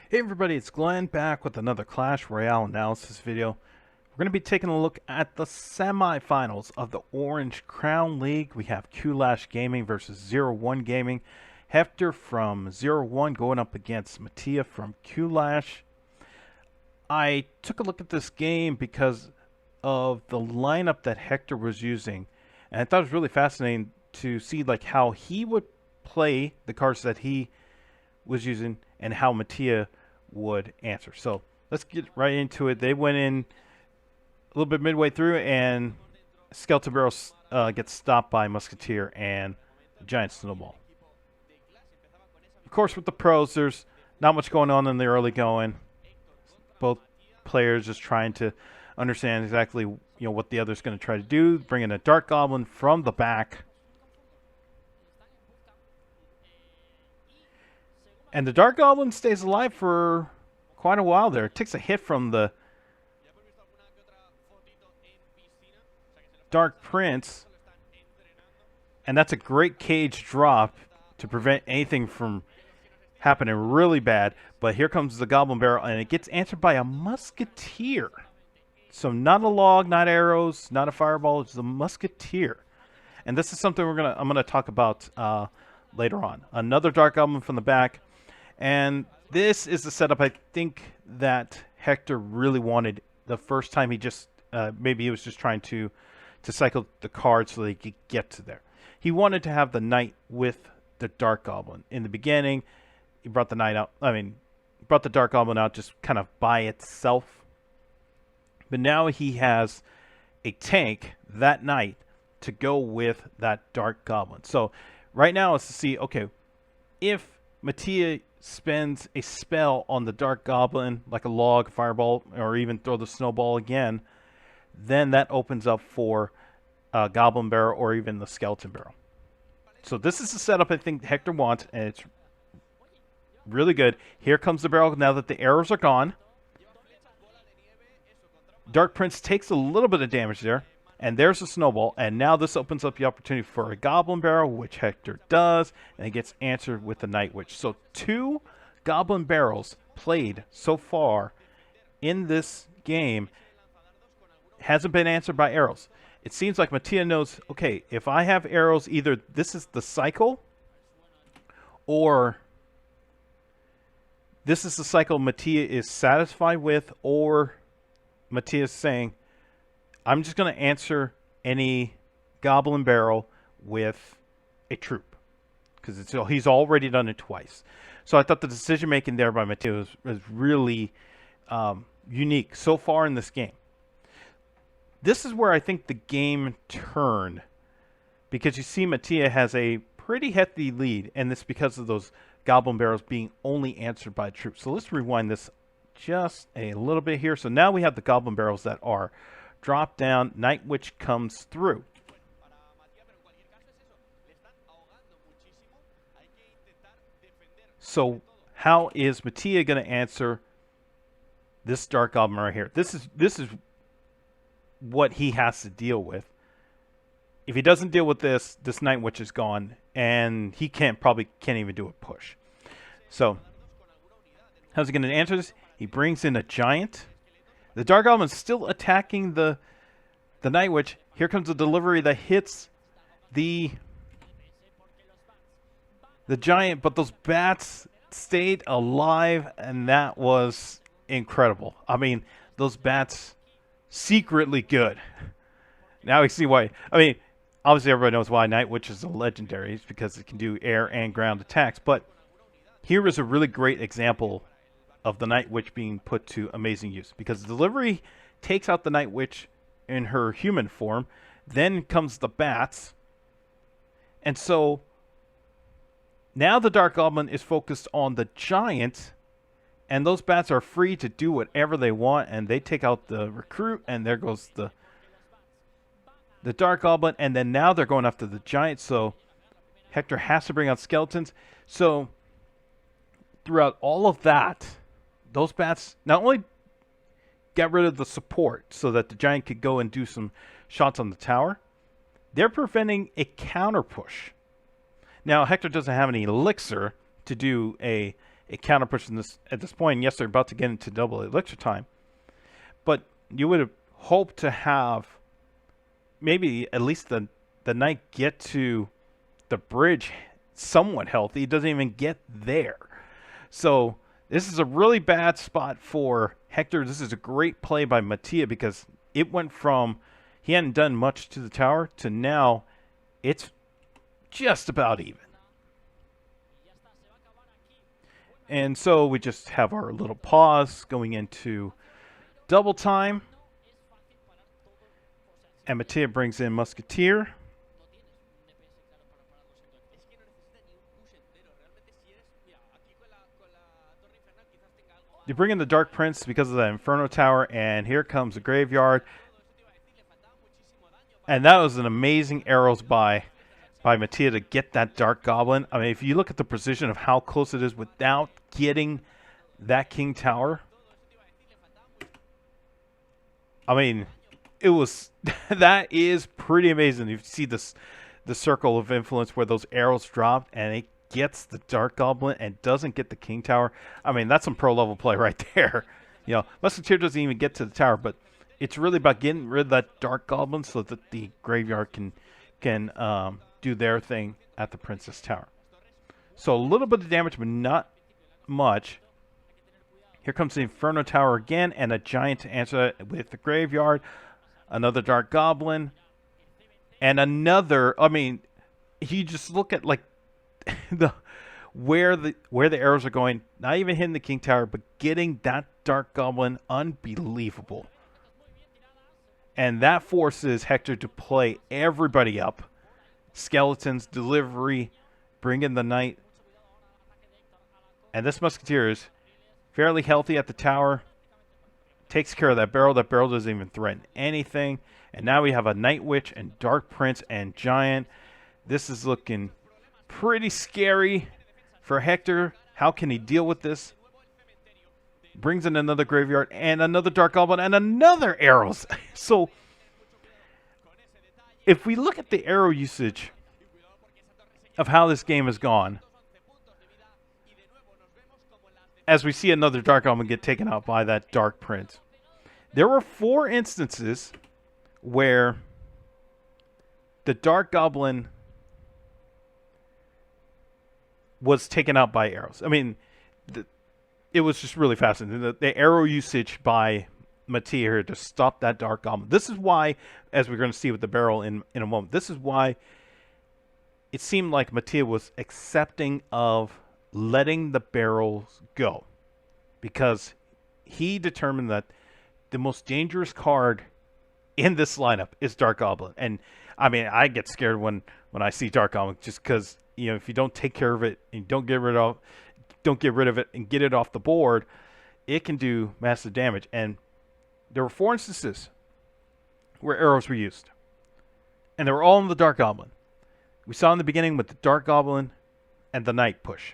Hey everybody, it's Glenn back with another Clash Royale analysis video. We're going to be taking a look at the semifinals of the Orange Crown League. We have Qlash Gaming versus ZeroOne Gaming. Hector from ZeroOne going up against Mattiaa from Qlash. I took a look at this game because of the lineup that Hector was using, and I thought it was really fascinating to see like how he would play the cards that he was using and how Mattiaa would answer. So let's get right into it. They went in a little bit midway through, and Skeleton Barrel gets stopped by Musketeer and Giant Snowball. Of course, with the pros, there's not much going on in the early going. Both players just trying to understand exactly what the other's going to try to do. Bringing a Dart Goblin from the back. And the Dart Goblin stays alive for quite a while there. It takes a hit from the Dark Prince. And that's a great cage drop to prevent anything from happening really bad. But here comes the Goblin Barrel, and it gets answered by a Musketeer. So not a log, not arrows, not a fireball. It's a Musketeer. And this is something I'm gonna talk about later on. Another Dark Goblin from the back. And this is the setup I think that Hector really wanted the first time. He just maybe he was just trying to cycle the cards so that he could get to there. He wanted to have the knight with the Dark Goblin. In the beginning, he brought the knight out. Brought the Dark Goblin out just kind of by itself. But now he has a tank, that knight, to go with that Dark Goblin. So right now it's to see, okay, if Mattiaa spends a spell on the Dark Goblin, like a log, fireball, or even throw the snowball again, then that opens up for Goblin Barrel or even the Skeleton Barrel. So this is the setup I think Hector wants, and it's really good. Here comes the barrel now that the arrows are gone. Dark Prince takes a little bit of damage there. And there's a snowball, and now this opens up the opportunity for a Goblin Barrel, which Hector does, and it gets answered with the Night Witch. So 2 Goblin Barrels played so far in this game hasn't been answered by arrows. It seems like Mattiaa knows, okay, if I have arrows, either this is the cycle, or this is the cycle Mattiaa is satisfied with, or Mattiaa is saying, I'm just going to answer any Goblin Barrel with a troop, because he's already done it twice. So I thought the decision making there by Mattiaa was really unique so far in this game. This is where I think the game turned, because you see Mattiaa has a pretty hefty lead, and it's because of those Goblin Barrels being only answered by troops. So let's rewind this just a little bit here. So now we have the Goblin Barrels that are drop down, Night Witch comes through. So how is Mattiaa going to answer this Dark Goblin right here? This is what he has to deal with. If he doesn't deal with this Night Witch is gone, and he probably can't even do a push. So how's he going to answer this? He brings in a giant. The Dark Goblin's still attacking the Night Witch. Here comes the delivery that hits the giant, but those bats stayed alive, and that was incredible. I mean, those bats secretly good. Now we see why. I mean, obviously everybody knows why Night Witch is a legendary. It's because it can do air and ground attacks. But here is a really great example of the Night Witch being put to amazing use, because the delivery takes out the Night Witch in her human form, then comes the bats, and so now the Dark Goblin is focused on the giant, and those bats are free to do whatever they want, and they take out the recruit, and there goes the Dark Goblin, and then now they're going after the giant, so Hector has to bring out skeletons. So throughout all of that, those bats not only got rid of the support so that the giant could go and do some shots on the tower, they're preventing a counter push. Now, Hector doesn't have any elixir to do a it counter pushes this at this point. And yes, they're about to get into double elixir time, but you would have hoped to have maybe at least the knight get to the bridge somewhat healthy. It doesn't even get there. So this is a really bad spot for Hector. This is a great play by Mattiaa because it went from he hadn't done much to the tower to now it's just about even. And so we just have our little pause going into double time. And Mattiaa brings in Musketeer. You bring in the Dark Prince because of that Inferno Tower, and here comes the Graveyard. And that was an amazing arrows by Mattiaa to get that Dart Goblin. I mean, if you look at the precision of how close it is without getting that King Tower, I mean, it was that is pretty amazing. You see this the circle of influence where those arrows dropped, and it gets the Dart Goblin and doesn't get the King Tower. I mean, that's some pro level play right there. You know, Musketeer doesn't even get to the tower, but it's really about getting rid of that Dart Goblin so that the Graveyard can do their thing at the Princess Tower. So a little bit of damage, but not much. Here comes the Inferno Tower again, and a Giant to answer with the Graveyard. Another Dart Goblin. And another, I mean, you just look at like where the arrows are going, not even hitting the King Tower, but getting that Dart Goblin, unbelievable. And that forces Hector to play everybody up. Skeletons, delivery, bring in the Knight. And this Musketeer is fairly healthy at the tower. Takes care of that barrel. That barrel doesn't even threaten anything. And now we have a Night Witch and Dark Prince and Giant. This is looking pretty scary for Hector. How can he deal with this? Brings in another Graveyard and another Dark Goblin and another arrows. So if we look at the arrow usage of how this game has gone, as we see another Dark Goblin get taken out by that Dark Prince, there were 4 instances where the Dark Goblin was taken out by arrows. I mean, it was just really fascinating. The arrow usage by Mattiaa here to stop that Dark Goblin. This is why, as we're going to see with the barrel in a moment, this is why it seemed like Mattiaa was accepting of letting the barrels go. Because he determined that the most dangerous card in this lineup is Dark Goblin. And, I mean, I get scared when I see Dark Goblin just because, you know, if you don't take care of it and don't get rid of it and get it off the board, it can do massive damage. And there were 4 instances where arrows were used. And they were all in the Dark Goblin. We saw in the beginning with the Dark Goblin and the Knight push.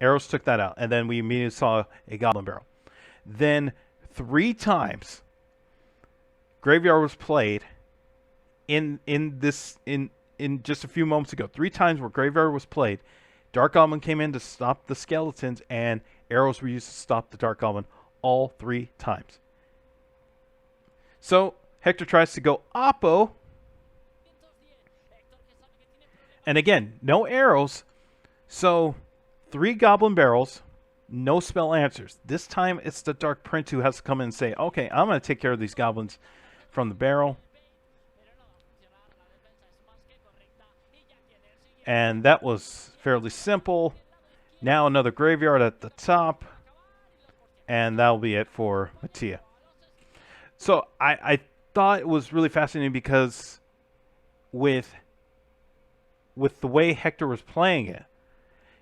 Arrows took that out. And then we immediately saw a Goblin Barrel. Then 3 times Graveyard was played in just a few moments ago. 3 times where Graveyard was played. Dark Goblin came in to stop the skeletons, and arrows were used to stop the Dark Goblin all 3 times. So Hector tries to go oppo. And again, no arrows. So 3 Goblin Barrels, no spell answers. This time it's the Dark Prince who has to come in and say, okay, I'm going to take care of these goblins from the barrel. And that was fairly simple. Now another Graveyard at the top. And that'll be it for Mattiaa. So I thought it was really fascinating because with the way Hector was playing it,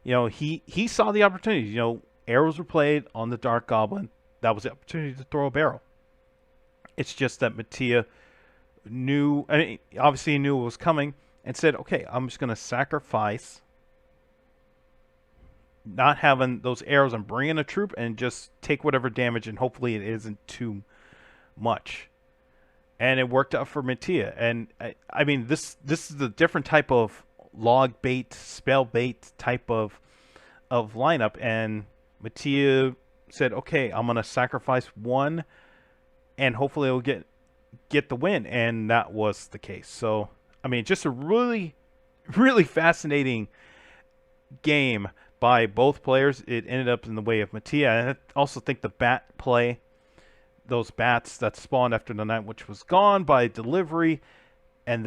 you know, he saw the opportunity. You know, arrows were played on the Dark Goblin. That was the opportunity to throw a barrel. It's just that Mattiaa knew, I mean, obviously he knew it was coming and said, okay, I'm just going to sacrifice not having those arrows and bring in a troop and just take whatever damage, and hopefully it isn't too much. And it worked out for Mattiaa. And I mean, this is a different type of log bait, spell bait type of lineup, and Mattiaa said, okay, I'm going to sacrifice one and hopefully it'll get the win. And that was the case. So, I mean, just a really, really fascinating game by both players. It ended up in the way of Mattiaa. And I also think the bat play, those bats that spawned after the Night Witch was gone by delivery, and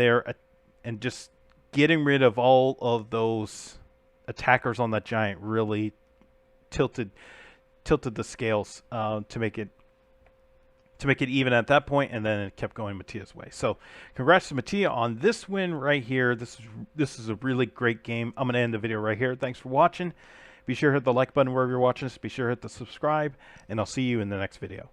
just getting rid of all of those attackers on that giant really tilted the scales to make it even at that point, and then it kept going Mattiaa's way. So congrats to Mattiaa on this win right here. This is a really great game. I'm going to end the video right here. Thanks for watching. Be sure to hit the like button wherever you're watching us. Be sure to hit the subscribe, and I'll see you in the next video.